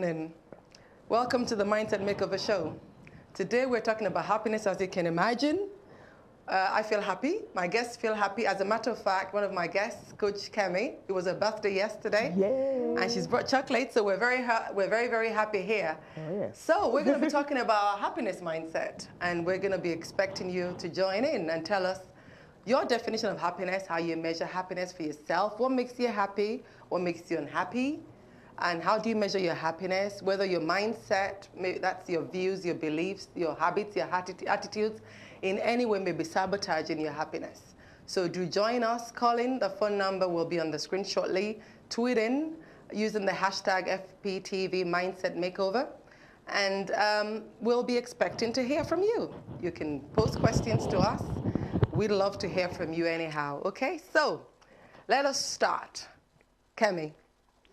evening. Welcome to the Mindset Makeover Show. Today we're talking about happiness, as you can imagine. I feel happy. My guests feel happy. As a matter of fact, one of my guests, Coach Kemi, it was her birthday yesterday. Yay. And she's brought chocolate, so we're very, very happy here. Oh, yes. So we're going to be talking about our happiness mindset, and we're going to be expecting you to join in and tell us your definition of happiness, how you measure happiness for yourself, what makes you happy, what makes you unhappy, and how do you measure your happiness, whether your mindset, that's your views, your beliefs, your habits, your attitudes, in any way may be sabotaging your happiness. So do join us, call in. The phone number will be on the screen shortly. Tweet in using the hashtag FPTV Mindset Makeover. And we'll be expecting to hear from you. You can post questions to us. We'd love to hear from you anyhow. Okay, so let us start. Kemi.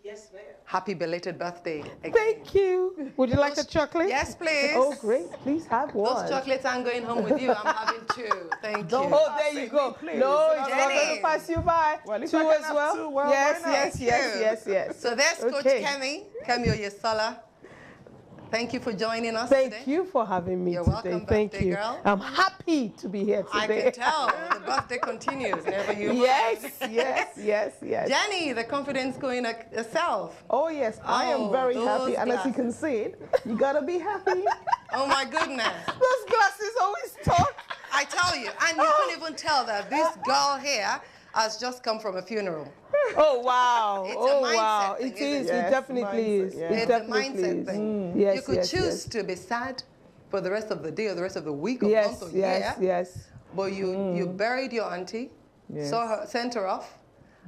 Yes, ma'am. Happy belated birthday again. Thank you. Would you like a chocolate? Yes, please. Oh, great. Please have one. Those chocolates aren't going home with you. I'm having two. Thank you. Oh, there you go. No, it's not going to pass you by. Well, if two I can as have well. two, well, yes, why not? yes. So there's Coach Okay. Kemi Oyesala. Thank you for joining us Thank today. you for having me You're today. welcome, Thank birthday you. girl. I'm happy to be here I today. can tell. The birthday continues. Never you mind. Yes. Jenny, the confidence queen herself. Oh, yes, I am Oh, very those happy. And as you can glasses. see, you got to be happy. Oh my goodness. Those glasses always talk. I tell you, and you couldn't even tell that this girl here has just come from a funeral. Oh, wow. It's a oh, mindset wow. thing, It isn't is. it? It Yes, definitely mindset, is. yeah. It It's a definitely mindset is. thing. Yes, You could yes, choose yes. to be sad for the rest of the day or the rest of the week or Yes, month or yes, year. yes. But you buried your auntie, Yes. saw her, sent her off,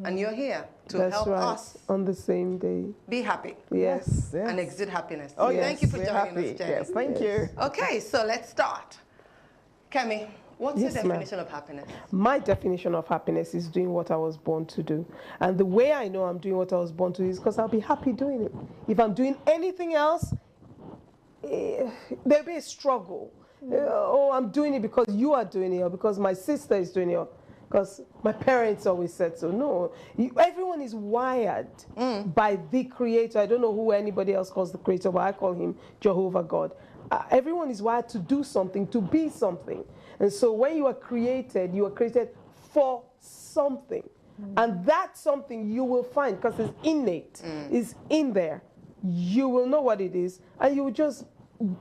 and you're here to That's help right. us On the same day. be happy Yes. and exude happiness. Oh, So yes. thank you for We're joining happy. us, Jenny. Yes, thank you. Okay, so let's start. Kemi, what's Yes, your ma'am. definition of happiness? My definition of happiness is doing what I was born to do. And the way I know I'm doing what I was born to do is because I'll be happy doing it. If I'm doing anything else, there'll be a struggle. Oh, I'm doing it because you are doing it, or because my sister is doing it, or because my parents always said so. No, everyone is wired by the Creator. I don't know who anybody else calls the Creator, but I call him Jehovah God. Everyone is wired to do something, to be something. And so when you are created for something. And that something you will find, because it's innate, is in there. You will know what it is, and you will just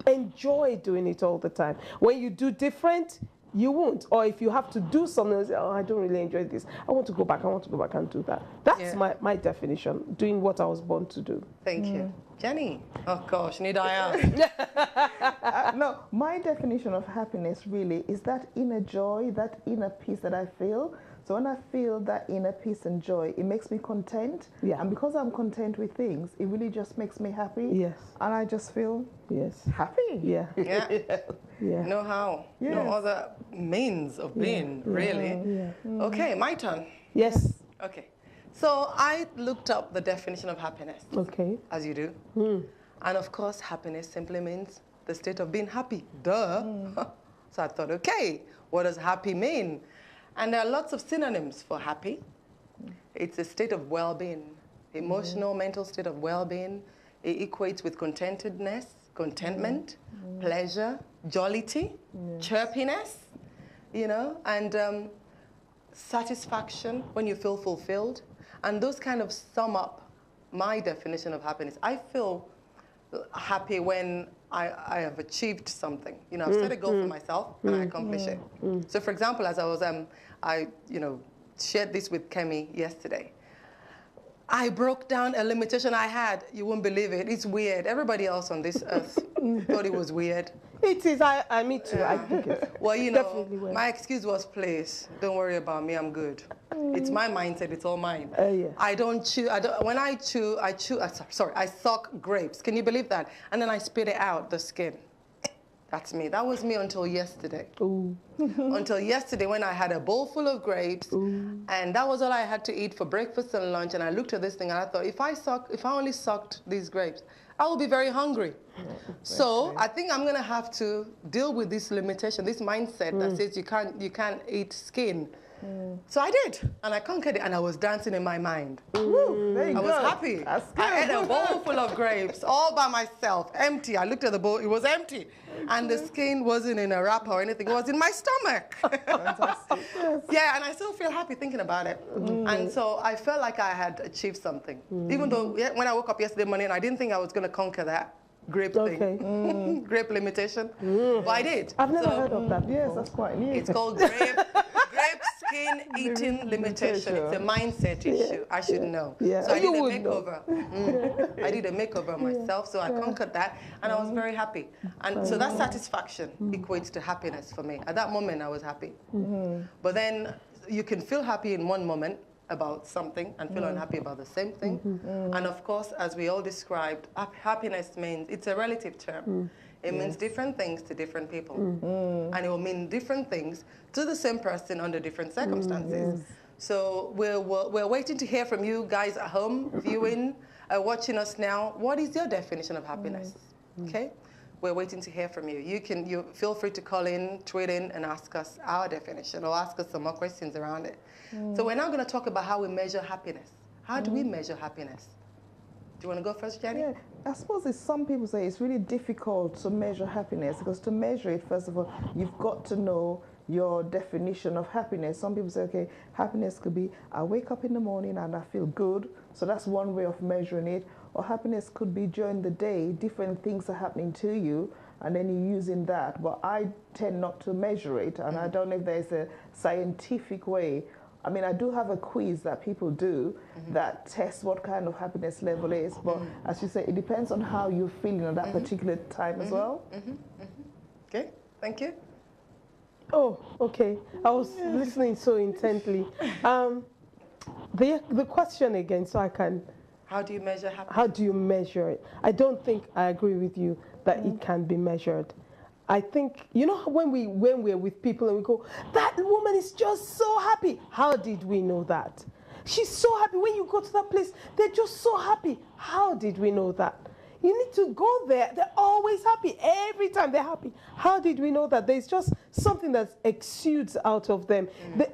enjoy doing it all the time. When you do different, you won't. Or if you have to do something, you say, oh, I don't really enjoy this. I want to go back and do that. That's Yeah. my definition, doing what I was born to do. Thank you. Jenny, oh gosh, need I ask? No, my definition of happiness really is that inner joy, that inner peace that I feel. So when I feel that inner peace and joy, it makes me content. Yeah. And because I'm content with things, it really just makes me happy. Yes. And I just feel Yes. happy. Yeah. Yeah. Yeah. No how. No Yes. other means of being, really. Yeah. Okay, my turn. Yes. Okay. So I looked up the definition of happiness, Okay. as you do. And of course, happiness simply means the state of being happy. Duh. So I thought, okay, what does happy mean? And there are lots of synonyms for happy. It's a state of well-being, emotional, mental state of well-being. It equates with contentedness, contentment, pleasure, jollity, chirpiness, and satisfaction when you feel fulfilled. And those kind of sum up my definition of happiness. I feel happy when I have achieved something. I've set a goal for myself and I accomplish it. So for example, as I was, I shared this with Kemi yesterday. I broke down a limitation I had. You won't believe it. It's weird. Everybody else on this earth thought it was weird. It is. Me too. I think it's Well, definitely weird. my excuse was, please, don't worry about me. I'm good. It's my mindset. It's all mine. Yeah. I don't chew. When I chew, I suck grapes. Can you believe that? And then I spit it out, the skin. That's me. That was me until yesterday. Ooh. Until yesterday when I had a bowl full of grapes, and that was all I had to eat for breakfast and lunch. And I looked at this thing and I thought, if I only sucked these grapes, I will be very hungry. So I think I'm gonna have to deal with this limitation, this mindset that says you can't eat skin. So I did, and I conquered it, and I was dancing in my mind. Woo, there you I go. was happy. That's I ate good. a bowl full of grapes all by myself, empty. I looked at the bowl, it was empty. And the skin wasn't in a wrapper or anything, it was in my stomach. Fantastic. Yes. Yeah, and I still feel happy thinking about it. And so I felt like I had achieved something. Even though when I woke up yesterday morning, I didn't think I was going to conquer that grape thing, grape limitation, but I did. I've never heard of that. Yes, that's quite new. It's called grape skin eating limitation. It's a mindset issue. I should know. Yeah. So I did You a would know. makeover. I did a makeover myself, so I conquered that, and I was very happy. And so that satisfaction equates to happiness for me. At that moment, I was happy. But then you can feel happy in one moment about something and feel unhappy about the same thing. And of course, as we all described, happiness means, it's a relative term. It means different things to different people. And it will mean different things to the same person under different circumstances. So we're waiting to hear from you guys at home, viewing, watching us now. What is your definition of happiness? Okay? We're waiting to hear from you. You feel free to call in, tweet in, and ask us our definition, or ask us some more questions around it. So we're now going to talk about how we measure happiness. How do we measure happiness? Do you want to go first, Jenny? Yeah, I suppose some people say it's really difficult to measure happiness, because to measure it, first of all, you've got to know your definition of happiness. Some people say, okay, happiness could be, I wake up in the morning and I feel good. So that's one way of measuring it. Or happiness could be during the day, different things are happening to you, and then you're using that. But I tend not to measure it, and I don't know if there's a scientific way. I mean, I do have a quiz that people do that tests what kind of happiness level is, but as you say, it depends on how you're feeling at that particular time as well. Okay, thank you. Oh, okay. I was listening so intently. The question again, so I can. How do you measure happiness? How do you measure it? I don't think I agree with you that it can be measured. I think, you know, when we're with people and we go, that woman is just so happy. How did we know that? She's so happy. When you go to that place, they're just so happy. How did we know that? You need to go there. They're always happy. Every time they're happy. How did we know that? There's just something that exudes out of them.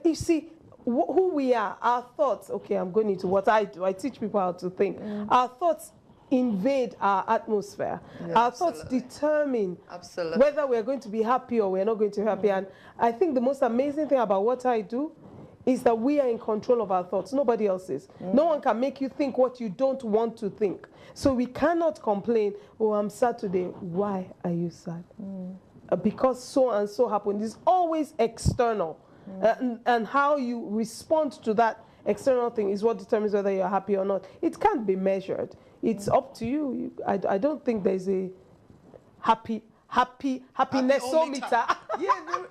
You see, who we are, our thoughts. Okay, I'm going into what I do. I teach people how to think. Our thoughts invade our atmosphere. Our thoughts determine whether we're going to be happy or we're not going to be happy. And I think the most amazing thing about what I do is that we are in control of our thoughts. Nobody else is. No one can make you think what you don't want to think. So we cannot complain, oh, I'm sad today. Why are you sad? Because so and so happened. It's always external. And how you respond to that external thing is what determines whether you're happy or not. It can't be measured. It's up to you. I don't think there's a happiness-o-meter.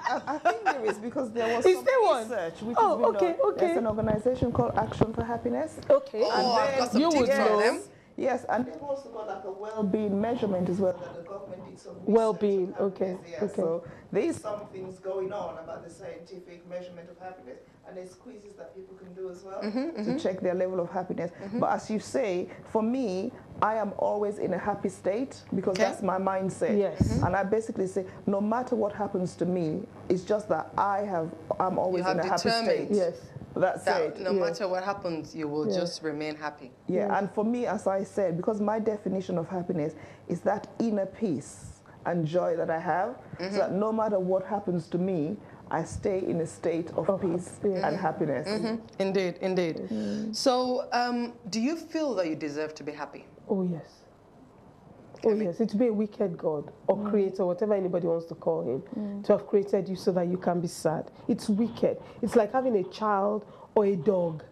I think there is, because there was Is some there one? research which Oh, has been okay, done. okay. There's an organization called Action for Happiness. Okay. Oh, I've got some you tips would for know. them. Yes, and they've also got like a well-being measurement as well that the government did some research Well-being, on okay, happiness. Yeah, okay. so there is some things going on about the scientific measurement of happiness, and there's quizzes that people can do as well to check their level of happiness. But as you say, for me, I am always in a happy state because that's my mindset. Yes. And I basically say, no matter what happens to me, it's just that I'm always in a happy state. Yes. That's it. No matter what happens, you will just remain happy. Yeah, and for me, as I said, because my definition of happiness is that inner peace and joy that I have, so that no matter what happens to me, I stay in a state of peace and happiness. Indeed, indeed. So, do you feel that you deserve to be happy? Oh, yes. Oh, yes. It to be a wicked God or creator, whatever anybody wants to call him, to have created you so that you can be sad. It's wicked. It's like having a child or a dog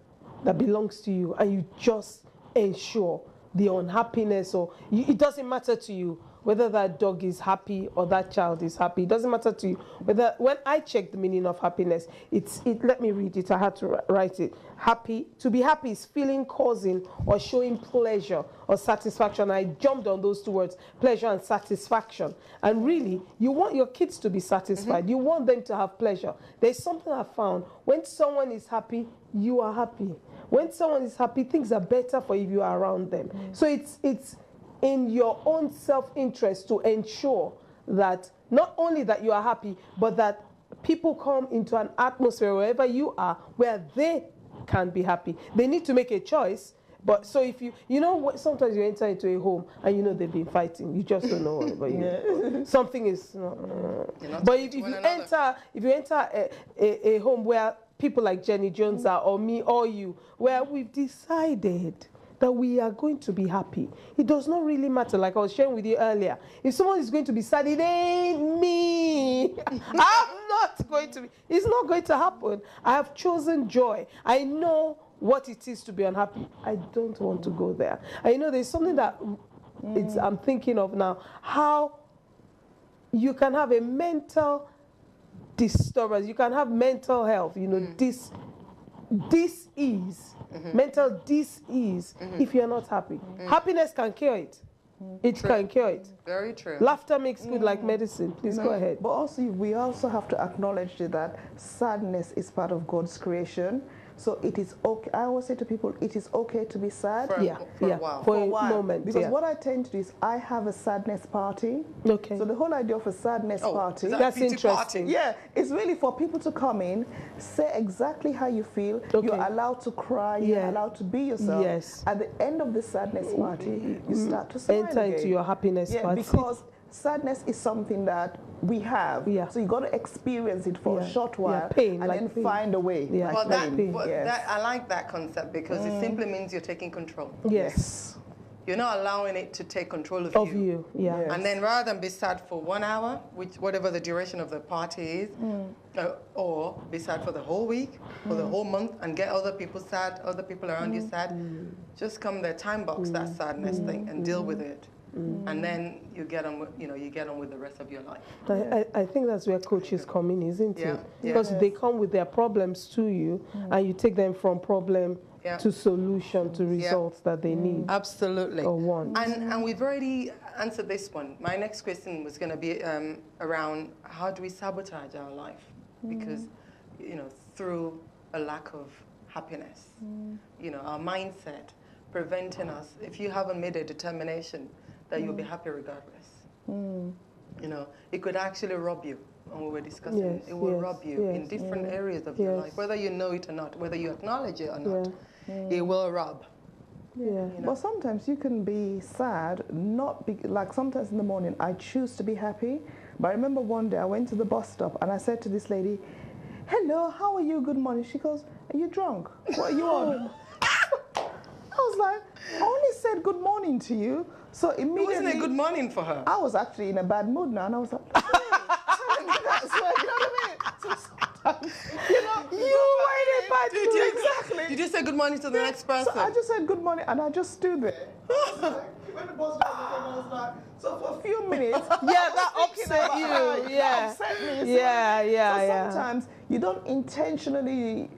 that belongs to you, and you just ensure the unhappiness, or it doesn't matter to you whether that dog is happy or that child is happy. It doesn't matter to you whether, when I check the meaning of happiness, let me read it. I had to write it. To be happy is feeling, causing, or showing pleasure or satisfaction. I jumped on those two words, pleasure and satisfaction. And really, you want your kids to be satisfied. You want them to have pleasure. There's something I found. When someone is happy, you are happy. When someone is happy, things are better for you if you are around them. So it's in your own self-interest to ensure that not only that you are happy, but that people come into an atmosphere wherever you are where they can be happy. They need to make a choice. But so if sometimes you enter into a home and you know they've been fighting, you just don't know. But something is. But if you enter a home where people like Jenny Jones are, or me, or you, where we've decided that we are going to be happy, it does not really matter. Like I was sharing with you earlier, if someone is going to be sad, it ain't me. I'm not going to be. It's not going to happen. I have chosen joy. I know what it is to be unhappy. I don't want to go there. I know there's something that I'm thinking of now, how you can have a mental disturbance, you can have mental health, dis-ease, mental dis-ease if you're not happy. Happiness can cure it. It can cure it. Very true. Laughter makes good like medicine. Please go ahead. But also, we also have to acknowledge that sadness is part of God's creation. So it is okay. I always say to people, it is okay to be sad. For a while. For a moment. Because what I tend to do is I have a sadness party. Okay. So the whole idea of a sadness party. That's interesting. Yeah, it's really for people to come in, say exactly how you feel. Okay. You're allowed to cry. You're allowed to be yourself. Yes. At the end of the sadness party, you start to smile enter again. into your happiness party. Because sadness is something that we have. Yeah. So you got to experience it for a short while pain, and then find a way. Yeah. Well, Yes. that I like that concept because it simply means you're taking control. Yes. You're not allowing it to take control of you. Yeah. Yes. And then rather than be sad for 1 hour, whatever the duration of the party is, or be sad for the whole week, for the whole month, and get other people sad, other people around you sad, just come there, time box that sadness thing and deal with it. And then you get on with the rest of your life. I think that's where coaches come in, isn't it? Yeah. Because they come with their problems to you, and you take them from problem to solution to results that they need. Absolutely. Or want. And we've already answered this one. My next question was going to be around how do we sabotage our life? Because, through a lack of happiness, our mindset preventing us. If you haven't made a determination that you'll be happy regardless, it could actually rob you. And we were discussing, it will rob you in different areas of your life, whether you know it or not, whether you acknowledge it or not. It will rob. Yeah. But sometimes you can be sad, like sometimes in the morning I choose to be happy. But I remember one day I went to the bus stop and I said to this lady, "Hello, how are you? Good morning." She goes, "Are you drunk? What are you on?" I was like, "I only said good morning to you." So immediately, It wasn't a good morning for her. I was actually in a bad mood now, and I was like, that's right, you know what I mean? So sometimes, You were in a bad mood. Exactly. Did you say good morning to the next person? So I just said good morning, and I just stood there. When the bus driver came, I was like, so for a few minutes, that upset you. That upset me. So sometimes you don't intentionally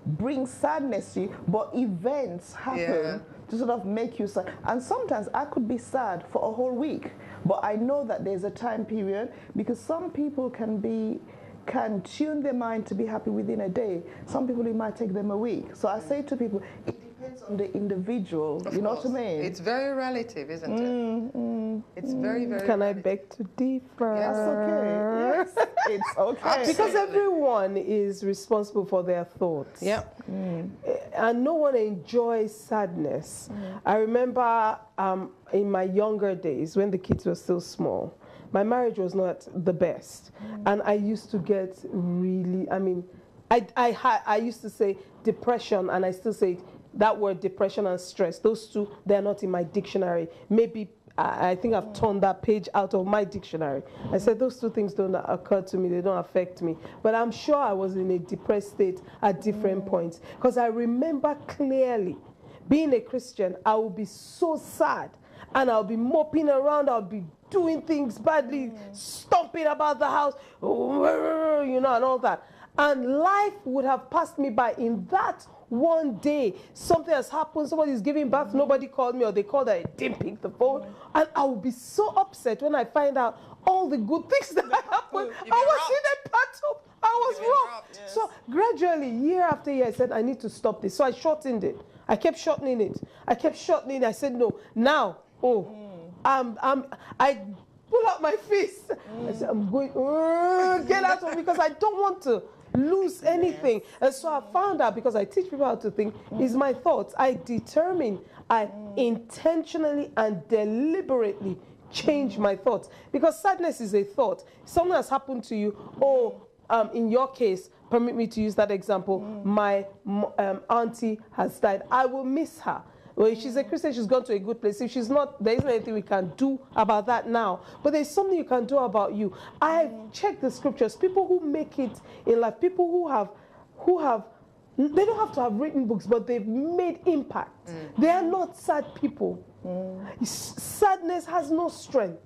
bring sadness to you, but events happen to sort of make you sad. And sometimes I could be sad for a whole week, but I know that there's a time period, because some people can tune their mind to be happy within a day. Some people, it might take them a week. So I say to people, it depends on the individual. You know what I mean? It's very relative, isn't it? It's very, very Can relative. I beg to differ? That's okay. Yes, it's okay. Because everyone is responsible for their thoughts. Yep. And no one enjoys sadness. I remember in my younger days, when the kids were still small, my marriage was not the best. And I used to get really, I used to say depression, and I still say that word, depression and stress. Those two, they're not in my dictionary. Maybe I think I've torn that page out of my dictionary. I said those two things don't occur to me, they don't affect me. But I'm sure I was in a depressed state at different points. Because I remember clearly, being a Christian, I would be so sad. And I'll be moping around, I'll be doing things badly, stomping about the house, and all that. And life would have passed me by. In that one day, something has happened, somebody's giving birth, nobody called me, or they called, I didn't pick the phone. And I will be so upset when I find out all the good things that happened. I was in a battle, I was wrong. Yes. So gradually, year after year, I said, I need to stop this. So I shortened it. I kept shortening it. I said, no, now, I pull out my fist. I said, I'm going, get out of me, because I don't want to lose anything. And so I found out, because I teach people how to think, is my thoughts. I determine, I intentionally and deliberately change my thoughts. Because sadness is a thought. Something has happened to you, in your case, permit me to use that example, my auntie has died. I will miss her. Well, if she's a Christian, she's gone to a good place. If she's not, there isn't anything we can do about that now. But there's something you can do about you. I've checked the scriptures. People who make it in life, people who have, they don't have to have written books, but they've made impact. They are not sad people. Sadness has no strength.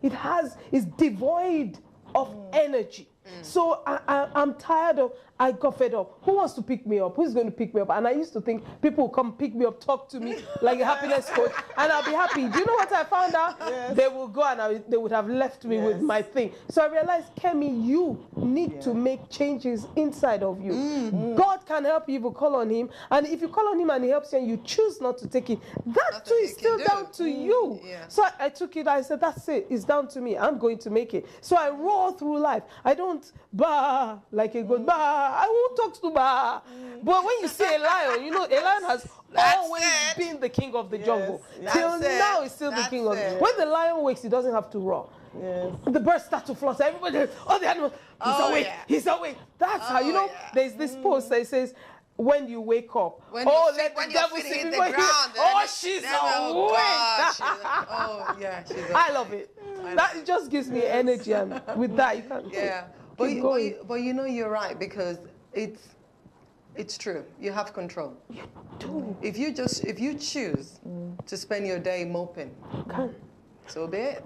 It's devoid of energy. So I'm tired of, I got fed up. Who wants to pick me up? Who's going to pick me up? And I used to think people would come pick me up, talk to me like a happiness coach, and I'll be happy. Do you know what I found out? Yes. They will go and they would have left me with my thing. So I realized, Kemi, you need to make changes inside of you. God can help you if you call on him. And if you call on him and he helps you and you choose not to take it, that too is still down to you. So I took it, I said, that's it. It's down to me. I'm going to make it. So I roll through life. I don't bah like a good bah. I won't talk to bah. But when you see a lion, you know, a lion has always been the king of the jungle. Till now, he's still the king of the. When the lion wakes, he doesn't have to roar. The birds start to flutter. Everybody, all the animals, he's awake. That's how, you know, there's this post that says, when you wake up, let the devil see me. She's awake. I love it. That just gives me energy, and with that, you can but you know, you're right, because it's true. You have control. You do. If you choose to spend your day moping, so be it.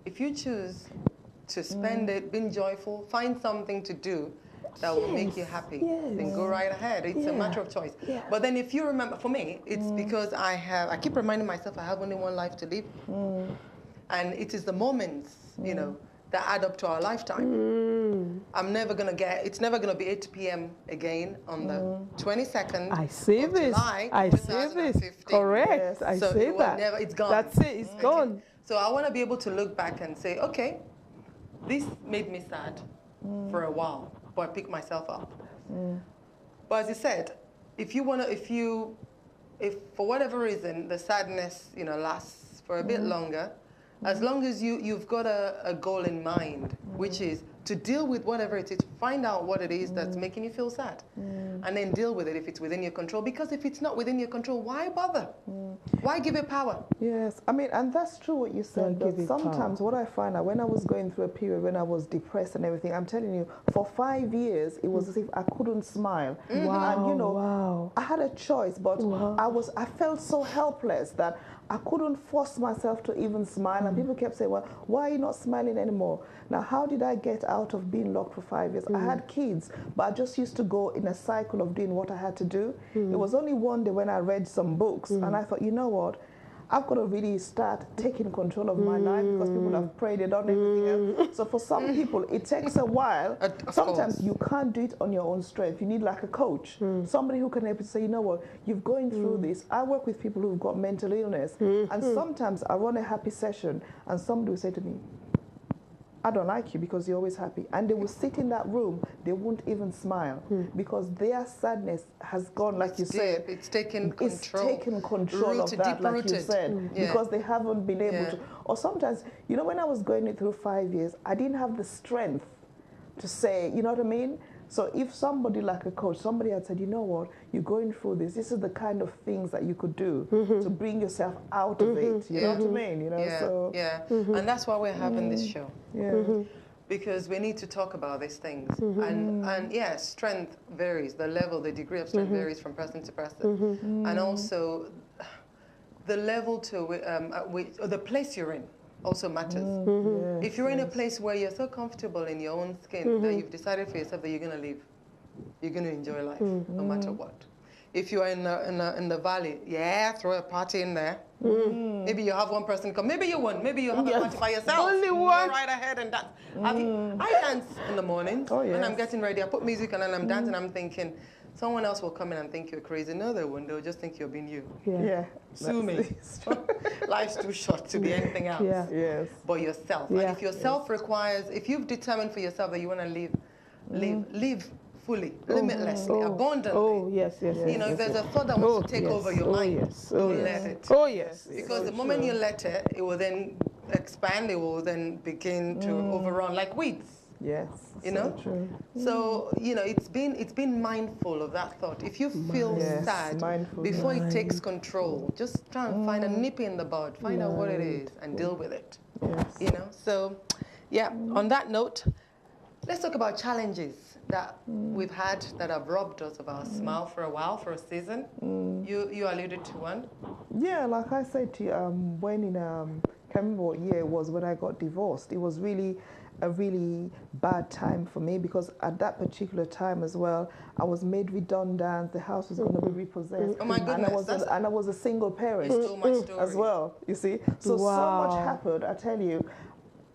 If you choose to spend it being joyful, find something to do that will make you happy, then go right ahead. It's a matter of choice. But then if you remember, for me, it's because I keep reminding myself I have only one life to live. And it is the moments, you know, that add up to our lifetime. I'm never going to it's never going to be 8 p.m. again on the 22nd of July, I say this. Correct. I say that. It's gone. That's it. It's gone. So I want to be able to look back and say, okay, this made me sad for a while, but I picked myself up. But as you said, if for whatever reason the sadness, you know, lasts for a bit longer, as long as you've got a goal in mind, which is to deal with whatever it is, find out what it is that's making you feel sad, and then deal with it if it's within your control. Because if it's not within your control, why bother? Why give it power? Yes, I mean, and that's true what you said. But sometimes what I find out, when I was going through a period when I was depressed and everything, I'm telling you, for 5 years, it was as if I couldn't smile. Wow, and you know, I had a choice, but I felt so helpless that I couldn't force myself to even smile. And people kept saying, well, why are you not smiling anymore? Now, how did I get out of being locked for 5 years? I had kids, but I just used to go in a cycle of doing what I had to do. It was only one day when I read some books, and I thought, you know what? I've got to really start taking control of my life, because people have prayed, they've done everything else. So for some people, it takes a while. Sometimes you can't do it on your own strength. You need like a coach, somebody who can help you say, you know what, you're going through this. I work with people who've got mental illness, and sometimes I run a happy session, and somebody will say to me, I don't like you because you're always happy. And they will sit in that room, they won't even smile, because their sadness has gone, like you said. It's taken control. It's taken control of that, like you said, because they haven't been able to. Or sometimes, you know, when I was going through 5 years, I didn't have the strength to say, you know what I mean? So if somebody like a coach, somebody had said, you know what, you're going through this, this is the kind of things that you could do to bring yourself out of it. You know what I mean? You know, and that's why we're having this show. Because we need to talk about these things. And yes, strength varies. The level, the degree of strength varies from person to person. And also the level to the place you're in also matters. If you're in a place where you're so comfortable in your own skin that you've decided for yourself that you're going to live, you're going to enjoy life no matter what. If you're in the valley, throw a party in there. Maybe you have one person come. Maybe you won't. Maybe you have a party by yourself. Only one. Go right ahead and dance. I dance in the morning when I'm getting ready. I put music on and I'm dancing. I'm thinking, someone else will come in and think you're crazy. No, they won't. They'll just think you're being you. Yeah. Sue me. Life's too short to be anything else. Yeah. Yes. But yourself. Yeah. And if yourself requires, if you've determined for yourself that you want to live fully, limitlessly, abundantly. Oh, yes. You know, if there's a thought that wants to take over your mind, yes. don't let it. Oh, yes. Because the moment you let it, it will then expand, it will then begin to overrun like weeds. Yes. You know? True. So, you know, it's been mindful of that thought. If you feel Yes, sad, mindful. before it takes control, just try and find a nip in the bud, find out what it is and deal with it. Yes. You know? So, yeah, on that note, let's talk about challenges that we've had that have robbed us of our smile for a while, for a season. You alluded to one. Yeah, like I said to you, when in can't remember what year it was when I got divorced. It was really a really bad time for me because at that particular time as well, I was made redundant. The house was going to be repossessed. Oh my goodness, and I was a single parent Stole my story. as well. You see, so Wow. much happened. I tell you.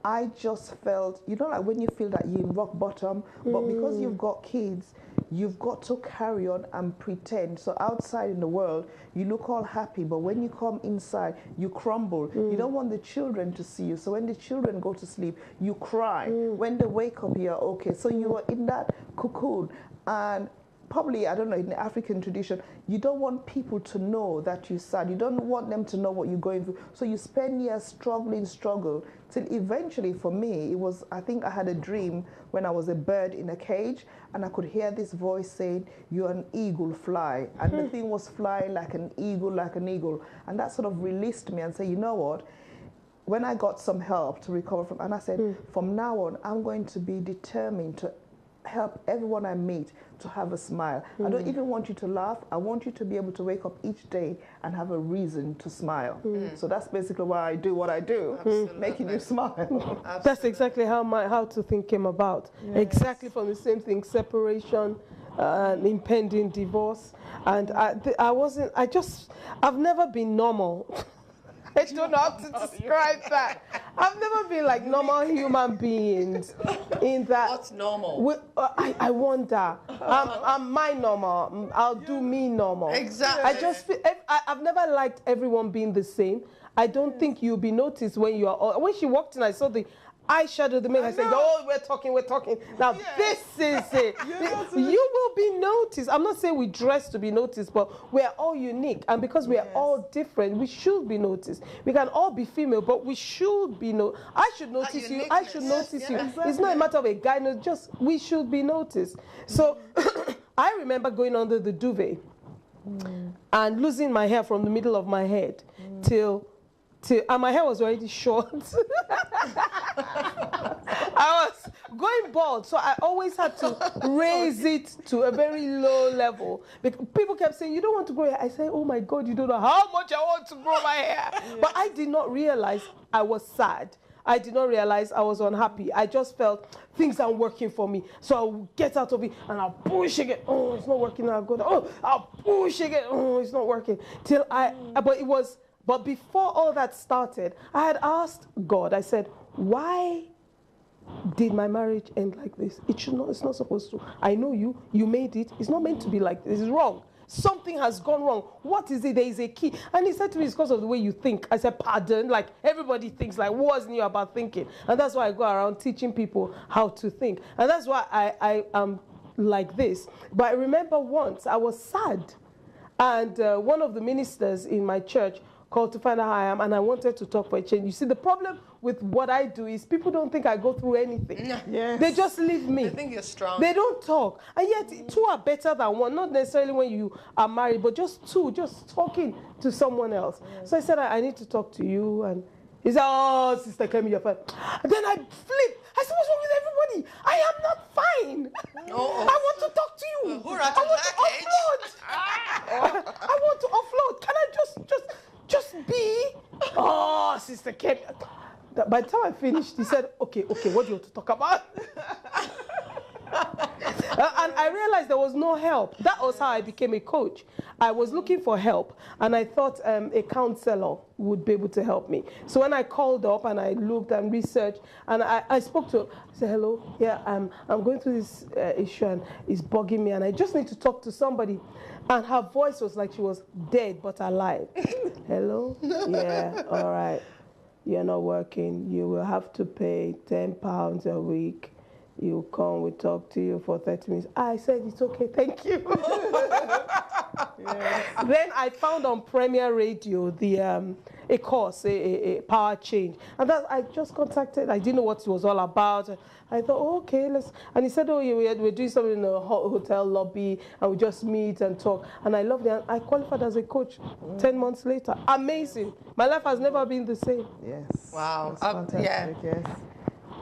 I just felt, you know, like when you feel that you're in rock bottom, but because you've got kids, you've got to carry on and pretend. So outside in the world, you look all happy, but when you come inside, you crumble. You don't want the children to see you. So when the children go to sleep, you cry. When they wake up, you're okay. So you are in that cocoon. And probably, I don't know, in the African tradition, you don't want people to know that you're sad. You don't want them to know what you're going through. So you spend years struggle, till eventually for me, it was, I think I had a dream when I was a bird in a cage, and I could hear this voice saying, you're an eagle, fly. And the thing was flying like an eagle. And that sort of released me and said, you know what? When I got some help to recover from, and I said, from now on, I'm going to be determined to help everyone I meet to have a smile. I don't even want you to laugh. I want you to be able to wake up each day and have a reason to smile. So that's basically why I do what I do, making you smile. That's exactly how my how to think came about. Exactly from the same thing, separation, impending divorce, and I've never been normal. I don't know how to describe that. I've never been like normal human beings in that. What's normal? I wonder. I'm my normal. I'll do me normal. Exactly. I just feel, I've never liked everyone being the same. I don't think you'll be noticed when you are. When she walked in, I saw the eyeshadow, the makeup. I said, "Oh, we're talking. Now this is it. You will be noticed." I'm not saying we dress to be noticed, but we're all unique, and because we are all different, we should be noticed. We can all be female, but we should be I should notice you. I should notice you. exactly. It's not a matter of a guy. No, just we should be noticed. So I remember going under the duvet and losing my hair from the middle of my head till and my hair was already short. I was going bald, so I always had to raise it to a very low level. People kept saying, you don't want to grow hair. I said, oh my God, you don't know how much I want to grow my hair. But I did not realize I was sad. I did not realize I was unhappy. I just felt things aren't working for me. So I'll get out of it and I'll push again. Oh, it's not working. I'll go down. Oh, I'll push again. Oh, it's not working. But before all that started, I had asked God, I said, why did my marriage end like this? It's not supposed to. I know you made it. It's not meant to be like this. It's wrong. Something has gone wrong. What is it? There is a key. And he said to me, it's because of the way you think. I said, pardon? Like everybody thinks, like what's new about thinking? And that's why I go around teaching people how to think. And that's why I am like this. But I remember once I was sad. And one of the ministers in my church called to find out how I am, and I wanted to talk for a change. You see, the problem with what I do is people don't think I go through anything. Yes. They just leave me. They think you're strong. They don't talk. And yet, two are better than one. Not necessarily when you are married, but just two, just talking to someone else. Yes. So I said, I need to talk to you. And he said, oh, Sister Kemi, you're fine. And then I flipped. I said, what's wrong with everybody? I am not fine. Oh. I want to talk to you. Who I want to offload. Can I just be? Oh, Sister Kemi. By the time I finished, he said, okay, what do you want to talk about? And I realized there was no help. That was how I became a coach. I was looking for help, and I thought a counselor would be able to help me. So when I called up and I looked and researched, and I spoke to her, I said, hello, yeah, I'm going through this issue and it's bugging me, and I just need to talk to somebody. And her voice was like she was dead but alive. Hello? Yeah, all right. You're not working. You will have to pay £10 a week. You come, we talk to you for 30 minutes. I said, it's okay, thank you. Then I found on Premier Radio a course, a power change. And that I just contacted, I didn't know what it was all about. I thought, oh, okay, let's, and he said, oh, yeah, we're doing something in a hotel lobby, and we just meet and talk. And I loved it. I qualified as a coach 10 months later. Amazing. My life has never been the same. Yes. Wow. That's fantastic. Yes.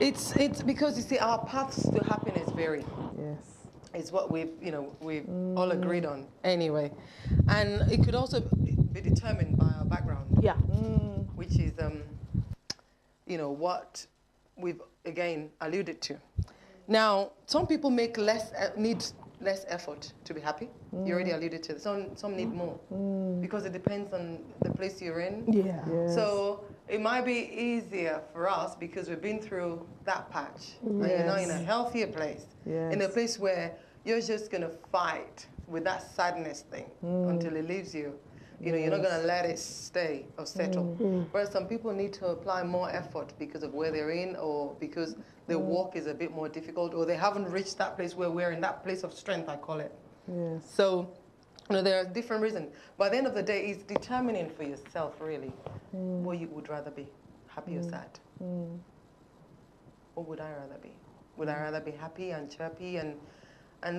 It's because you see our paths to happiness vary. Yes. It's what we've all agreed on anyway, and it could also be determined by our background. Yeah. Which is what we've again alluded to. Now, some people need less effort to be happy. You already alluded to it. Some need more because it depends on the place you're in. Yeah. Yes. So it might be easier for us because we've been through that patch. And you're now in a healthier place. Yes. In a place where you're just going to fight with that sadness thing until it leaves you. You're not going to let it stay or settle. Whereas some people need to apply more effort because of where they're in, or because their walk is a bit more difficult, or they haven't reached that place where we're in that place of strength, I call it. Yes. So, there are different reasons. By the end of the day, it's determining for yourself, really, what you would rather be, happy or sad. What would I rather be? Would I rather be happy and chirpy and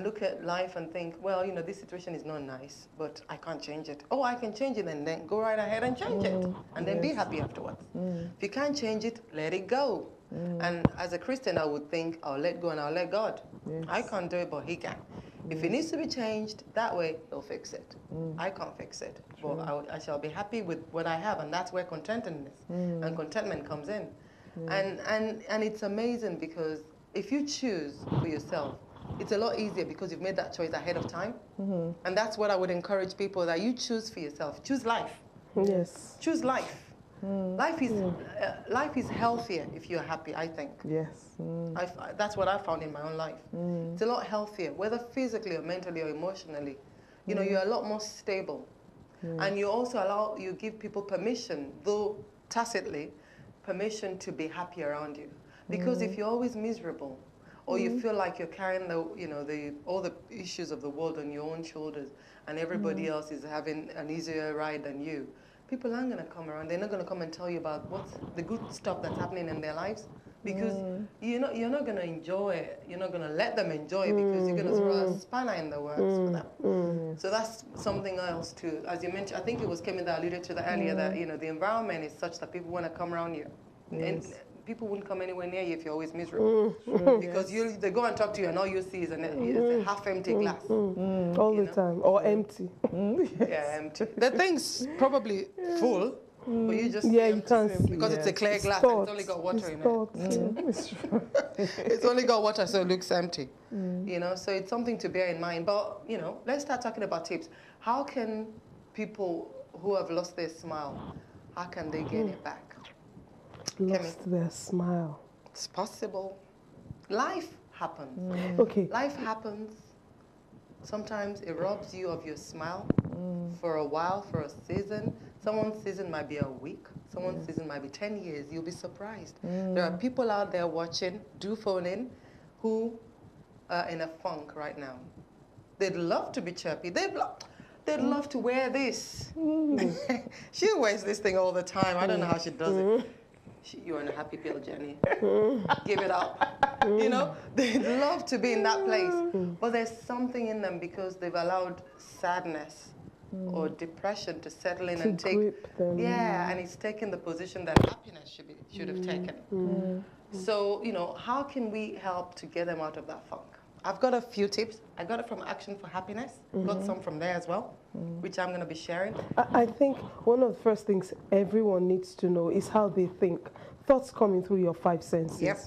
look at life and think, well, this situation is not nice, but I can't change it. Oh, I can change it, and then go right ahead and change it, and then be happy afterwards. If you can't change it, let it go. And as a Christian, I would think, I'll let go and I'll let God. Yes. I can't do it, but He can. If it needs to be changed, that way He'll fix it. I can't fix it, but I shall be happy with what I have, and that's where contentment is, and contentment comes in. And it's amazing because if you choose for yourself, it's a lot easier because you've made that choice ahead of time. And that's what I would encourage people, that you choose for yourself. Choose life. Yes. Choose life. Life is healthier if you're happy, I think. Yes. That's what I found in my own life. It's a lot healthier, whether physically or mentally or emotionally. You're a lot more stable. And you also give people permission, though tacitly, permission to be happy around you. Because if you're always miserable, or you feel like you're carrying all the issues of the world on your own shoulders, and everybody else is having an easier ride than you, people aren't going to come around. They're not going to come and tell you about what's the good stuff that's happening in their lives, because you're not going to enjoy it. You're not going to let them enjoy it because you're going to throw a spanner in the works for them. So that's something else too. As you mentioned, I think it was Kemi that alluded to that earlier, that the environment is such that people want to come around you. And people wouldn't come anywhere near you if you're always miserable. Because they go and talk to you and all you see is a half-empty glass. All the time, or empty. Yeah, empty. The thing's probably full, but you just you can't see. because it's a clear glass and it's only got water in it. It's only got water, so it looks empty. So it's something to bear in mind. But let's start talking about tips. How can people who have lost their smile, how can they gain it back? Lost their smile. It's possible. Life happens. Okay. Life happens. Sometimes it robs you of your smile for a while, for a season. Someone's season might be a week. Someone's season might be 10 years. You'll be surprised. There are people out there watching, do phone in, who are in a funk right now. They'd love to be chirpy. They'd love to wear this. She wears this thing all the time. I don't know how she does it. You're on a happy pill, Jenny. Give it up. They'd love to be in that place. But there's something in them because they've allowed sadness or depression to settle in and take. Grip them. Yeah, and it's taken the position that happiness should have taken. So, how can we help to get them out of that funk? I've got a few tips. I got it from Action for Happiness. Got some from there as well, which I'm going to be sharing. I think one of the first things everyone needs to know is how they think. thoughts coming through your 5 senses. Yep.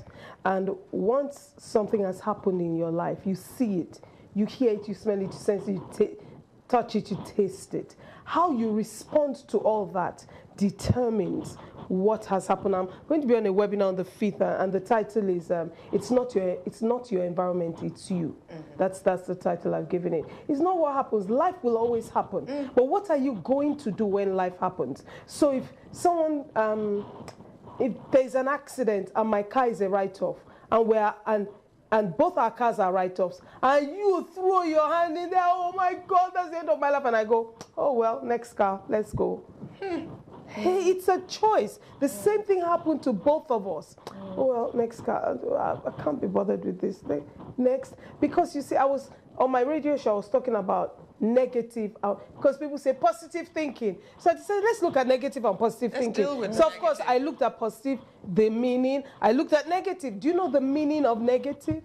And once something has happened in your life, you see it, you hear it, you smell it, you sense it, you touch it, you taste it. How you respond to all that determines what has happened. I'm going to be on a webinar on the 5th, and the title is it's not your environment, it's you. That's the title I've given it. It's not what happens. Life will always happen. But what are you going to do when life happens? So if someone if there's an accident and my car is a write-off, and both our cars are write-offs, and you throw your hand in there, oh my God, that's the end of my life, and I go, oh well, next car, let's go. Hey, it's a choice. The same thing happened to both of us. Oh well, next car, I can't be bothered with this. Next, because you see, I was on my radio show, I was talking about negative, because people say positive thinking. So I decided, let's look at negative and positive thinking. So of course, I looked at positive, the meaning. I looked at negative. Do you know the meaning of negative?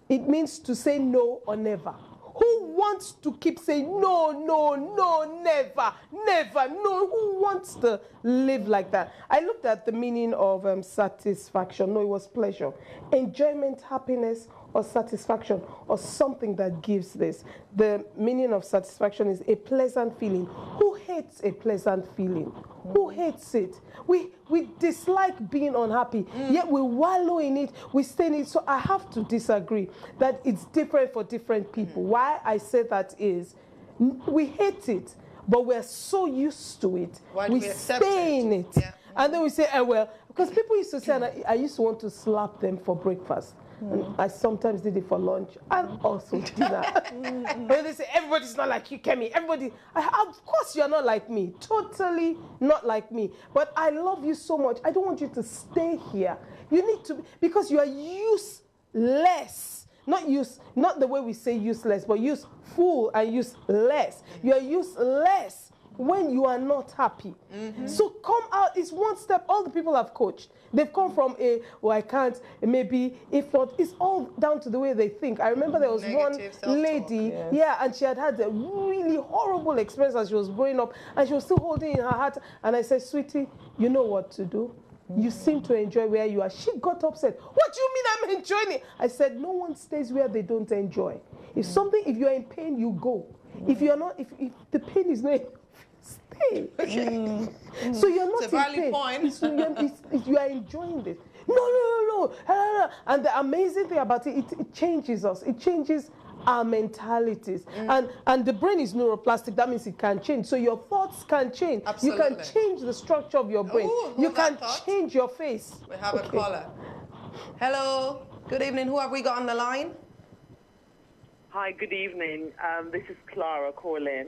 It means to say no or never. Who wants to keep saying no, no, no, never, never, no? Who wants to live like that? I looked at the meaning of satisfaction. No, it was pleasure. Enjoyment, happiness, or satisfaction, or something that gives this. The meaning of satisfaction is a pleasant feeling. Who hates a pleasant feeling? Who hates it? We dislike being unhappy, yet we wallow in it, we stay in it. So I have to disagree that it's different for different people. Why I say that is, we hate it, but we're so used to it. Why we do we accept stay it? in it. Yeah. And then we say, well, because people used to say, and I used to want to slap them for breakfast. And I sometimes did it for lunch and also dinner. When they say, everybody's not like you, Kemi. Everybody, of course you're not like me. Totally not like me. But I love you so much. I don't want you to stay here. You need to, because you are useless. Not the way we say useless, but useful and useless. You are useless when you are not happy. So come out, it's one step. All the people I've coached, they've come from I can't, maybe, if not, it's all down to the way they think. I remember there was Negative one self-talk. lady, and she had a really horrible experience as she was growing up, and she was still holding in her heart, and I said, sweetie, you know what to do. You seem to enjoy where you are. She got upset. What do you mean I'm enjoying it? I said, no one stays where they don't enjoy. If you're in pain, you go. If you're not, if the pain is not, stay. So you're not It's a valid in pain. point. You are enjoying this. No. And the amazing thing about it changes us. It changes our mentalities. And the brain is neuroplastic. That means it can change. So your thoughts can change. Absolutely. You can change the structure of your brain. Ooh, you hold can that thought. change your face. We have a caller. Hello. Good evening. Who have we got on the line? Hi, good evening. This is Clara calling.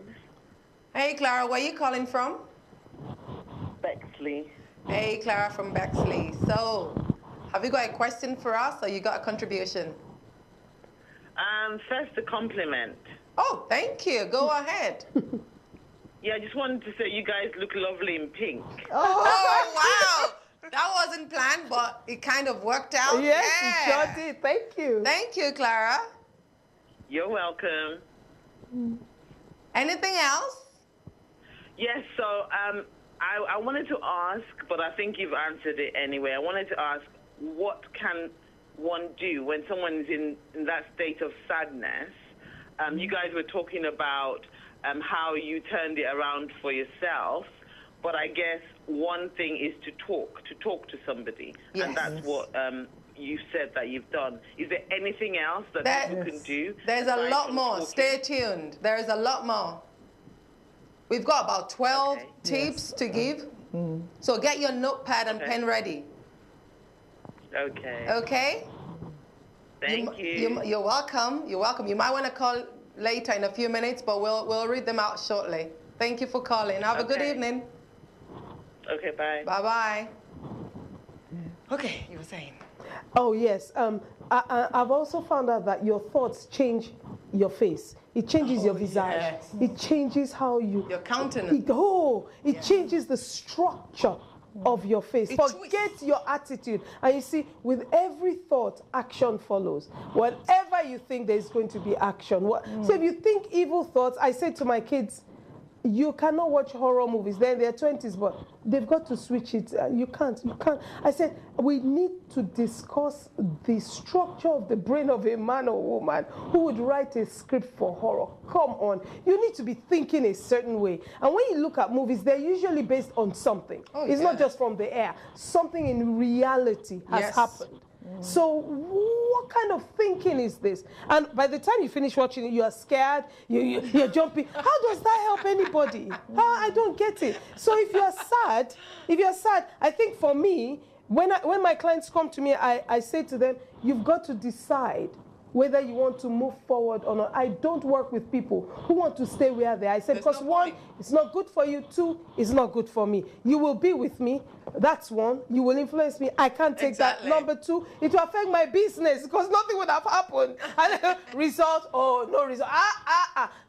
Hey, Clara. Where are you calling from? Bexley. Hey, Clara from Bexley. So, have you got a question for us or you got a contribution? First, a compliment. Oh, thank you. Go ahead. Yeah, I just wanted to say you guys look lovely in pink. Oh, wow. That wasn't planned, but it kind of worked out. Yes, Yeah. you sure did. Thank you. Thank you, Clara. You're welcome. Anything else? Yes, so I wanted to ask, but I think you've answered it anyway. I wanted to ask, what can one do when someone is in that state of sadness? You guys were talking about how you turned it around for yourself, but I guess one thing is to talk to somebody, Yes. and that's what you said that you've done. Is there anything else that people can do? There's a aside lot from more. talking? Stay tuned. There is a lot more. We've got about 12 Okay. tips to give. So get your notepad and pen ready. Okay. Okay? Thank you. You're welcome. You're welcome. You might want to call later in a few minutes, but we'll read them out shortly. Thank you for calling. Have a good Okay. evening. Okay, bye. Bye-bye. Okay, you were saying. Oh, yes. I've also found out that your thoughts change your face. It changes your visage. yes. It changes how you... Your countenance. It changes the structure of your face. It Forget twists. your attitude. And you see, with every thought, action follows. Whatever you think, there's going to be action. So if you think evil thoughts, I say to my kids, you cannot watch horror movies. They're in their 20s, but they've got to switch it. You can't. I said, we need to discuss the structure of the brain of a man or woman who would write a script for horror. Come on. You need to be thinking a certain way. And when you look at movies, they're usually based on something. It's not just from the air. Something in reality has happened. So what kind of thinking is this? And by the time you finish watching it, you are scared, you're jumping. How does that help anybody? I don't get it. So if you're sad, I think for me, when my clients come to me, I say to them, you've got to decide whether you want to move forward or not. I don't work with people who want to stay where they are. I said, because one, it's not good for you. Two, it's not good for me. You will be with me. That's one. You will influence me. I can't take that. Number two, it will affect my business because nothing would have happened. And result, no result.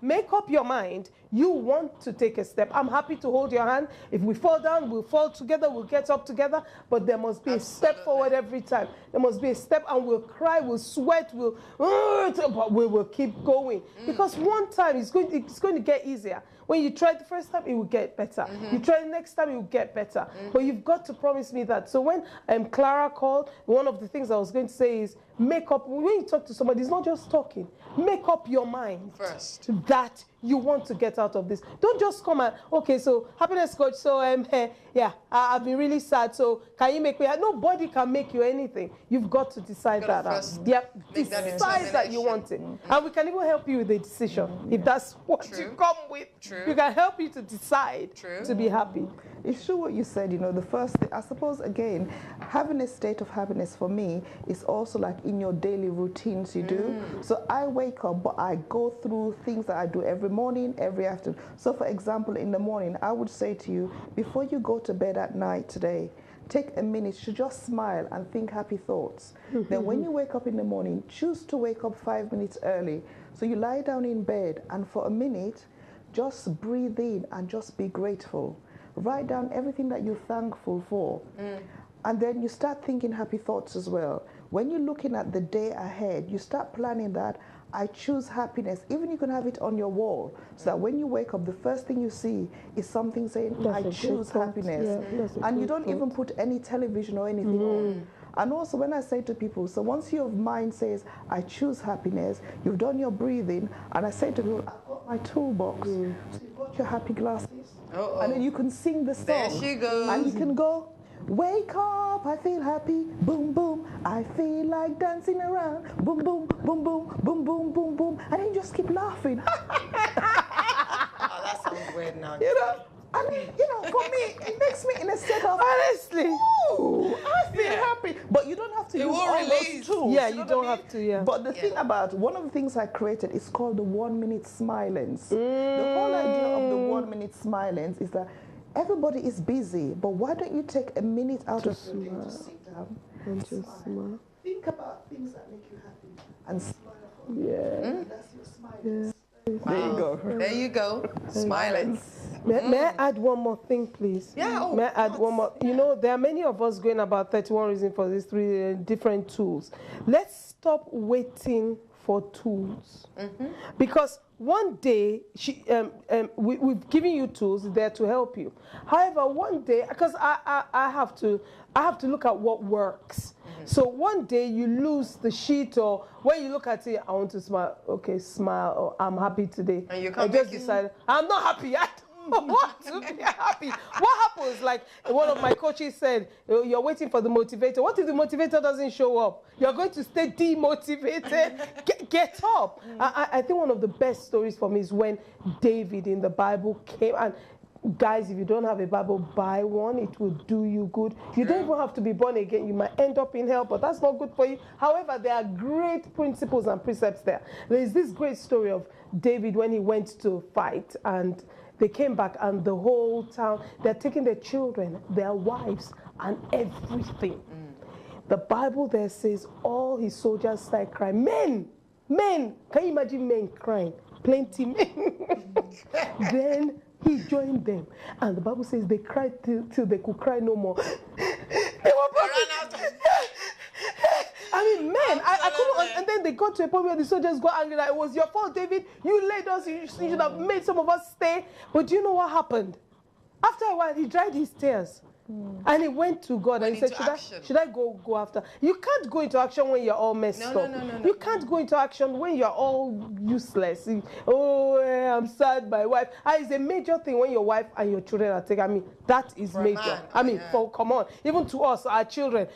Make up your mind. You want to take a step. I'm happy to hold your hand. If we fall down, we'll fall together, we'll get up together. But there must be a step forward every time. There must be a step, and we'll cry, we'll sweat, but we will keep going. Because one time it's going to get easier. When you try the first time, it will get better. You try the next time, it will get better. But you've got to promise me that. So when Clara called, one of the things I was going to say is, make up, when you talk to somebody, it's not just talking. Make up your mind first that you want to get out of this. Don't just come and, okay, so happiness coach, so I've been really sad, so can you make me happy? Nobody can make you anything. You've got to decide that out. Decide that you want it. And we can even help you with the decision. If that's what you come with, we can help you to decide to be happy. It's true what you said, the first thing, I suppose, again, having a state of happiness for me is also like in your daily routines you do. So I wake up, but I go through things that I do every morning, every afternoon. So for example, in the morning, I would say to you, before you go to bed at night today, take a minute to just smile and think happy thoughts. Then when you wake up in the morning, choose to wake up 5 minutes early. So you lie down in bed and for a minute, just breathe in and just be grateful. Write down everything that you're thankful for. And then you start thinking happy thoughts as well. When you're looking at the day ahead, you start planning that I choose happiness. Even you can have it on your wall so that when you wake up, the first thing you see is something saying, I choose happiness. And you don't even put any television or anything on. And also when I say to people, so once your mind says, I choose happiness, you've done your breathing, and I say to people, I've got my toolbox. So you've got your happy glasses. And then you can sing the song. There she goes. And you can go, wake up, I feel happy, boom, boom. I feel like dancing around, boom, boom, boom, boom, boom, boom, boom, boom. And then you just keep laughing. That sounds weird now. And for me, it makes me in a state of, honestly, ooh, I feel happy. But you don't have to use all those tools. Yeah, you don't have to, But the thing about, one of the things I created is called the 1 minute silence. The whole idea of the 1 minute silence is that everybody is busy, but why don't you take a minute out of your day to sit down and just smile? Think about things that make you happy and smile. That's your smile. Wow. There you go. There you go. Smiling. May I add one more thing, please? Yeah. May I add one more? There are many of us going about 31 reasons for these 3 different tools. Let's stop waiting for tools. Because one day, we've given you tools there to help you. However, one day, because I have to look at what works. So one day you lose the sheet, or when you look at it, I want to smile. Okay, smile. Or I'm happy today. And you I just decide I'm not happy. I don't want to be happy. What happens? Like one of my coaches said, you're waiting for the motivator. What if the motivator doesn't show up? You're going to stay demotivated. Get up. I think one of the best stories for me is when David in the Bible came and. Guys, if you don't have a Bible, buy one. It will do you good. You don't even have to be born again. You might end up in hell, but that's not good for you. However, there are great principles and precepts there. There is this great story of David when he went to fight, and they came back, and the whole town, they're taking their children, their wives, and everything. The Bible there says all his soldiers started crying. Men! Can you imagine men crying? Plenty men. Then he joined them, and the Bible says they cried till they could cry no more. They were broken. I mean, men, I couldn't, Absolutely. and then they got to a point where the soldiers got angry, like, it was your fault, David. You led us, you should have made some of us stay. But do you know what happened? After a while, he dried his tears. And he went to God and he said, into should action. I go after? You can't go into action when you're all messed No, up. no. You can't go into action when you're all useless. I'm sad, my wife. It's a major thing when your wife and your children are taken. I mean, that is For a major. man, I mean, yeah. come on. Even to us, our children.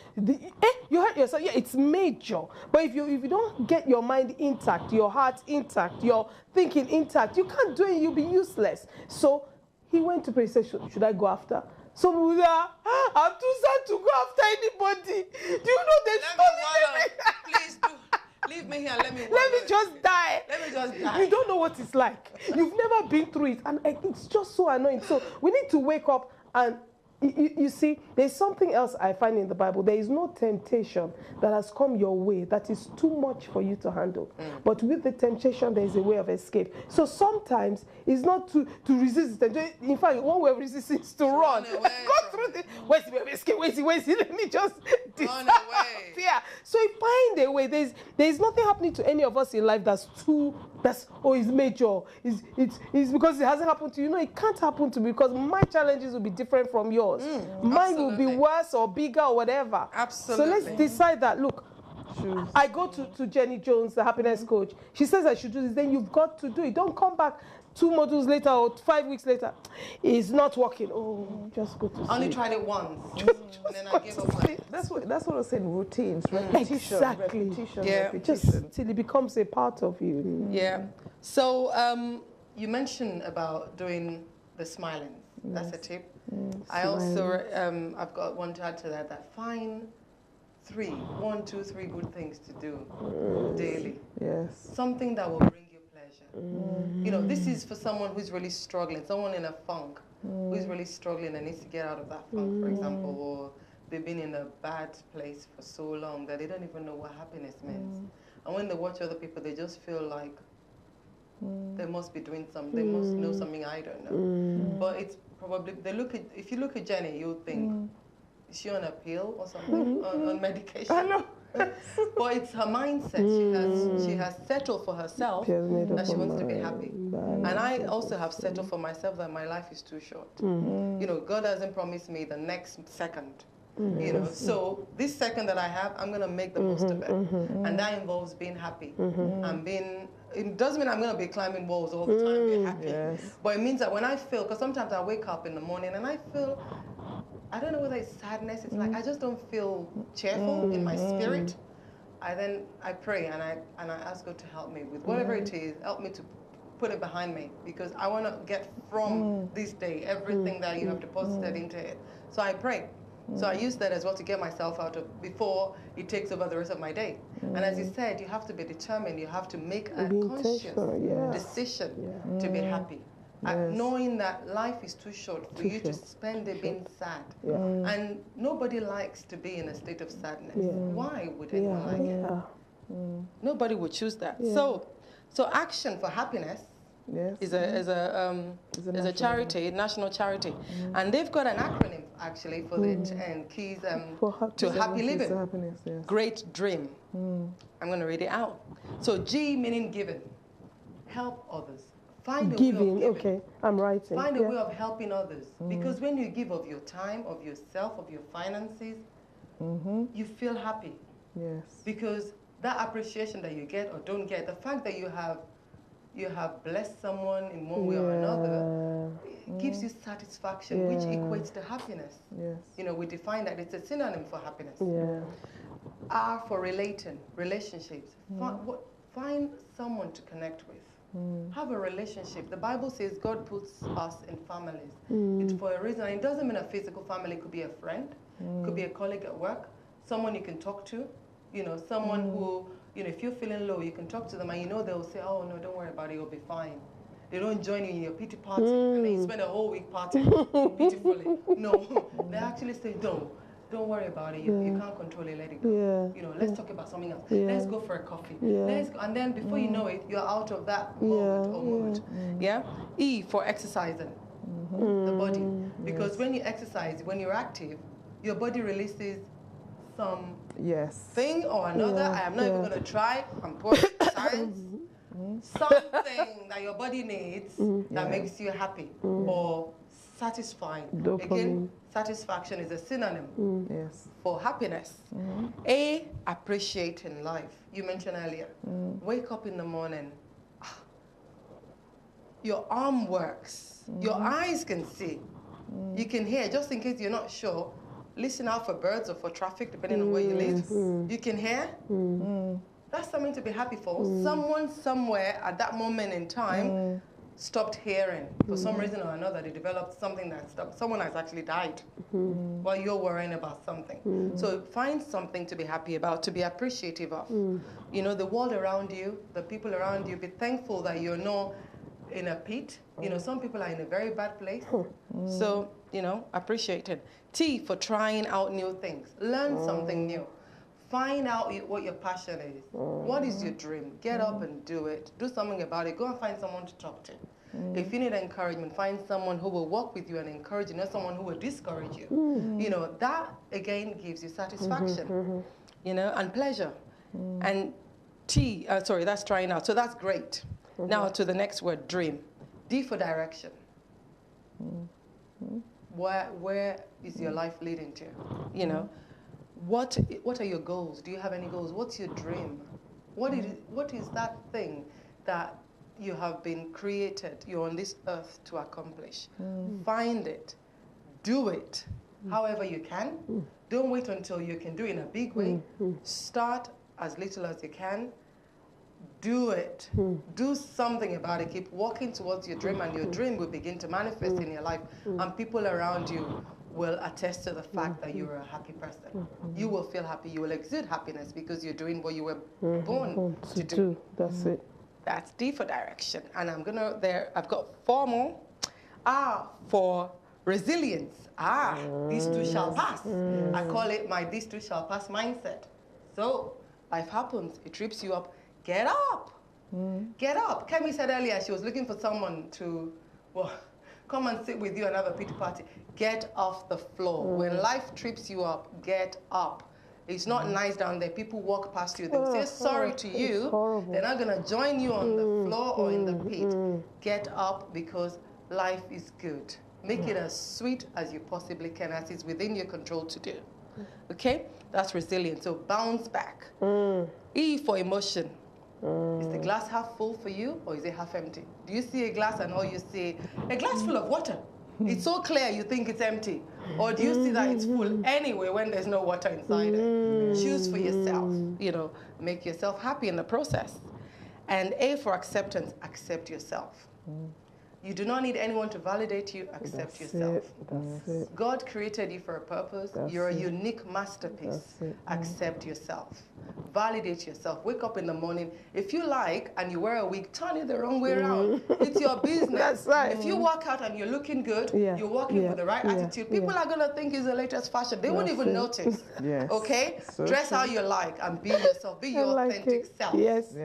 You hurt yourself. Yeah, it's major. But if you don't get your mind intact, your heart intact, your thinking intact, you can't do it. You'll be useless. So he went to pray. He said, should I go after? Some people say, I'm too sad to go after anybody. Do you know they Let me wallow. Please do. Leave me here. Let me wallow. Let me just die. Let me just die. You don't know what it's like. You've never been through it. And it's just so annoying. So we need to wake up and you see, there's something else I find in the Bible. There is no temptation that has come your way that is too much for you to handle. But with the temptation, there is a way of escape. So sometimes it's not to resist the temptation. In fact, one way of resisting is to run. away Go from through this. Where's the way of escape? Where's it? Let me just Run away. Yeah. So you find a way. There's nothing happening to any of us in life that's it's major. It's because it hasn't happened to you. No, it can't happen to me because my challenges will be different from yours. Mine will be absolutely. worse or bigger or whatever. Absolutely. So let's decide that. Look, I go to Jenny Jones, the happiness coach. She says I should do this. Then you've got to do it. Don't come back 2 modules later or 5 weeks later. It's not working. Oh, just go to sleep. I only tried it once. Just and then go I gave to up. sleep. That's what I was saying. Routines, repetition, Exactly. repetition, Yeah. repetition. Just till it becomes a part of you. Yeah. So you mentioned about doing the smiling. That's a tip. I also, I've got one to add to that. Find 1, 2, 3 good things to do daily. Yes. Something that will bring you pleasure. You know, this is for someone who's really struggling, someone in a funk who's really struggling and needs to get out of that funk, for example, or they've been in a bad place for so long that they don't even know what happiness means. And when they watch other people, they just feel like they must be doing something, they must know something I don't know. But it's probably, if you look at Jenny, you'll think, is she on a pill or something, on medication? I know. But it's her mindset. She has settled for herself that she wants to be happy. And I also have settled for myself that my life is too short. You know, God hasn't promised me the next second. You know, so this second that I have, I'm going to make the most of it. And that involves being happy. And it doesn't mean I'm going to be climbing walls all the time, be happy. Yes. But it means that when I feel, because sometimes I wake up in the morning and I feel, I don't know whether it's sadness, it's like I just don't feel cheerful in my spirit. I pray and I ask God to help me with whatever it is, help me to put it behind me, because I want to get from this day everything that you have deposited into it. So I pray. So I use that as well to get myself out of before it takes over the rest of my day. And as you said, you have to be determined. You have to make a conscious decision to be happy. Knowing that life is too short for you to spend it being sad. And nobody likes to be in a state of sadness. Why would anyone like it? Nobody would choose that. So Action for Happiness is a charity, national charity. And they've got an acronym actually for it, and keys to happy living. Happiness, yes. Great dream. I'm going to read it out. So G meaning giving. Help others. Find a way of giving. Okay, I'm writing. Find a way of helping others. Because when you give of your time, of yourself, of your finances, you feel happy. Yes. Because that appreciation that you get or don't get, the fact that you have blessed someone in one way or another, it gives you satisfaction, which equates to happiness. Yes. You know, we define that it's a synonym for happiness. Yeah. R for relationships. Find someone to connect with. Have a relationship. The Bible says God puts us in families. It's for a reason. And it doesn't mean a physical family. It could be a friend, could be a colleague at work, someone you can talk to, you know, someone who, you know, if you're feeling low, you can talk to them and you know they'll say, oh, no, don't worry about it, you'll be fine. They don't join you in your pity party and then you spend a whole week partying pitifully. No, they actually say, no, don't worry about it. You can't control it, let it go. You know, let's talk about something else. Let's go for a coffee. Let's go. And then before you know it, you're out of that moment or mood. Yeah? E for exercising the body. Because when you exercise, when you're active, your body releases some Yes. thing or another. I am not even going to try. I'm poor at science. Something that your body needs that makes you happy or satisfying. Dopamine. Again, satisfaction is a synonym Yes. for happiness. A, appreciating life. You mentioned earlier. Wake up in the morning. Your arm works. Your eyes can see. You can hear. Just in case you're not sure, listen out for birds or for traffic, depending on where you live. You can hear. That's something to be happy for. Someone somewhere at that moment in time stopped hearing. For some reason or another, they developed something that stopped. Someone has actually died while you're worrying about something. So find something to be happy about, to be appreciative of. You know, the world around you, the people around you, be thankful that you're not in a pit. You know, some people are in a very bad place. So, you know, appreciate it. T, for trying out new things. Learn something new. Find out what your passion is. What is your dream? Get up and do it. Do something about it. Go and find someone to talk to. If you need encouragement, find someone who will walk with you and encourage you, not someone who will discourage you. You know, that again gives you satisfaction, you know, and pleasure. And T, sorry, that's trying out. So that's great. Now to the next word, dream. D for direction. Where is your life leading to? You know, what are your goals? Do you have any goals? What's your dream? What is that thing that you have been created, you're on this earth to accomplish? Find it. Do it. However you can. Don't wait until you can do it in a big way. Start as little as you can. Do it. Do something about it. Keep walking towards your dream, and your dream will begin to manifest in your life. And people around you will attest to the fact that you're a happy person. You will feel happy. You will exude happiness because you're doing what you were born to do. That's it. That's D for direction. And I'm going to, I've got 4 more. R for resilience. These two shall pass. I call it my these two shall pass mindset. So life happens. It trips you up. Get up. Get up. Kemi said earlier she was looking for someone to, well, come and sit with you and have a pity party. Get off the floor. When life trips you up, get up. It's not nice down there. People walk past you. They'll say sorry to you. They're not going to join you on the floor or in the pit. Get up because life is good. Make it as sweet as you possibly can, as it's within your control to do. Okay? That's resilience. So bounce back. E for emotion. Is the glass half full for you or is it half empty? Do you see a glass and all you see, a glass full of water? It's so clear you think it's empty. Or do you see that it's full anyway when there's no water inside it? Choose for yourself. You know, make yourself happy in the process. And A for acceptance, accept yourself. You do not need anyone to validate you, accept yourself. That's it. God created you for a purpose. You're a unique masterpiece. Accept yourself. Validate yourself. Wake up in the morning. If you like and you wear a wig, turn it the wrong way around. It's your business. That's right. If you walk out and you're looking good, you're walking with the right attitude, people are going to think it's the latest fashion. They won't even notice. Okay? So dress how you like and be yourself. Be your authentic self. Yes.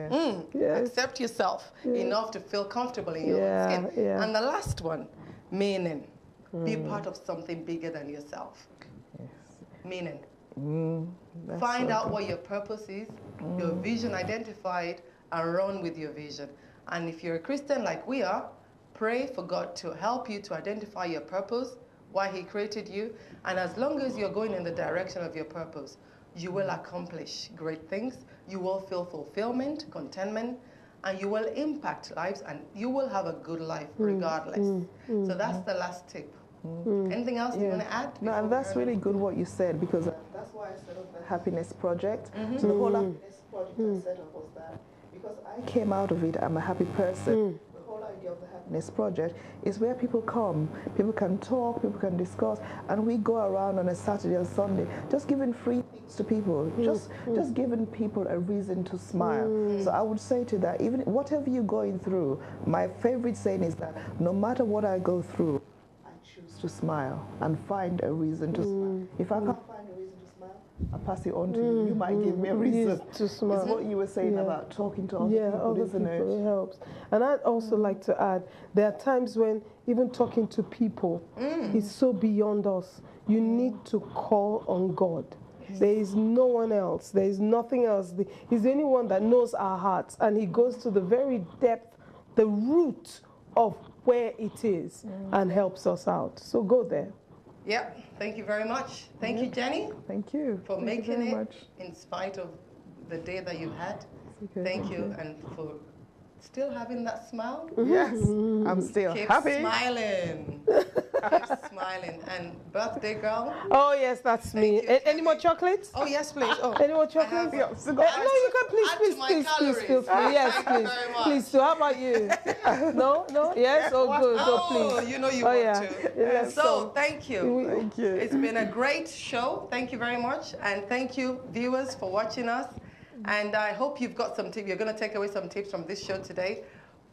Accept yourself enough to feel comfortable in your own skin. And the last one, meaning. Be part of something bigger than yourself. Meaning. Find out what your purpose is, your vision, identify it, and run with your vision. And if you're a Christian like we are, pray for God to help you to identify your purpose, why He created you. And as long as you're going in the direction of your purpose, you will accomplish great things. You will feel fulfillment, contentment, and you will impact lives, and you will have a good life regardless. So that's the last tip. Anything else you want to add? No, and that's really good what you said, because that's why I set up the Happiness Project. So the whole Happiness Project I set up was that because I came out of it, I'm a happy person. The whole idea of the Happiness Project is where people come, people can talk, people can discuss, and we go around on a Saturday or Sunday just giving free things to people, just giving people a reason to smile. So I would say to that, even whatever you're going through, my favorite saying is that no matter what I go through, to smile and find a reason to smile. If I can't find a reason to smile, I'll pass it on to you. You might give me a reason to smile. It's what you were saying about talking to other people, isn't it? It helps. And I'd also like to add, there are times when even talking to people is so beyond us. You need to call on God. There is no one else. There is nothing else. He's the only one that knows our hearts, and he goes to the very depth, the root of where it is, and helps us out. So go there. Yep. Thank you very much. Thank you, Jenny, Thank you. for Thank you making very it much. in spite of the day that you had. Okay, Thank you, and for still having that smile. Yes, I'm still Keep happy. smiling. Keep smiling. And birthday girl. Oh yes, that's me. Thank you, Any more Jenny. chocolates? Oh yes, please. Oh, Any more I have- chocolates? Yeah, so No, go- you can please, Add please, to my please, calories. feel free. Yes, Thank you please, very much. please. So how about you? No, yes. Oh, good. Oh, please. you know you Oh want yeah. to. Yes, So, thank you. Thank you. It's been a great show. Thank you very much. And thank you, viewers, for watching us. And I hope you've got some tips. You're going to take away some tips from this show today.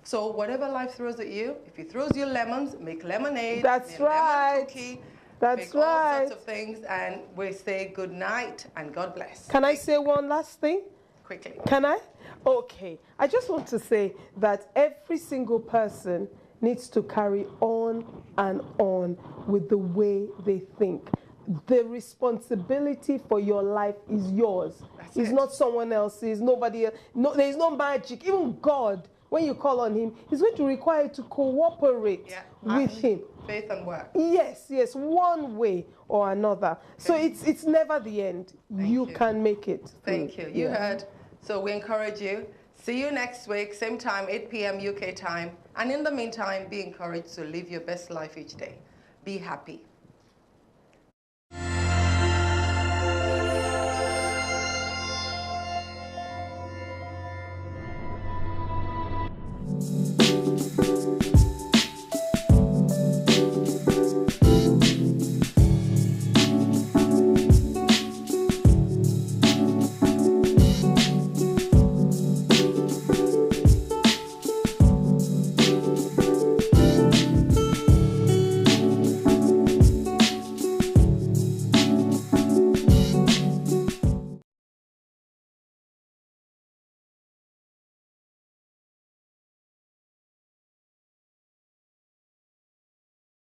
So whatever life throws at you, if it throws you lemons, make lemonade. That's make lemon right. cookie, That's make all right. sorts of things. And we say good night and God bless. Can I say one last thing? Quickly. Can I? Okay. I just want to say that every single person needs to carry on and on with the way they think. The responsibility for your life is yours. It's it. not someone else's, nobody else. No, there is no magic. Even God, when you call on him, he's going to require you to cooperate Yeah. with him. Faith and work. Yes, one way or another. So it's never the end. You you. can make it. Thank you. You heard. So we encourage you. See you next week, same time, 8 p.m. UK time. And in the meantime, be encouraged to live your best life each day. Be happy.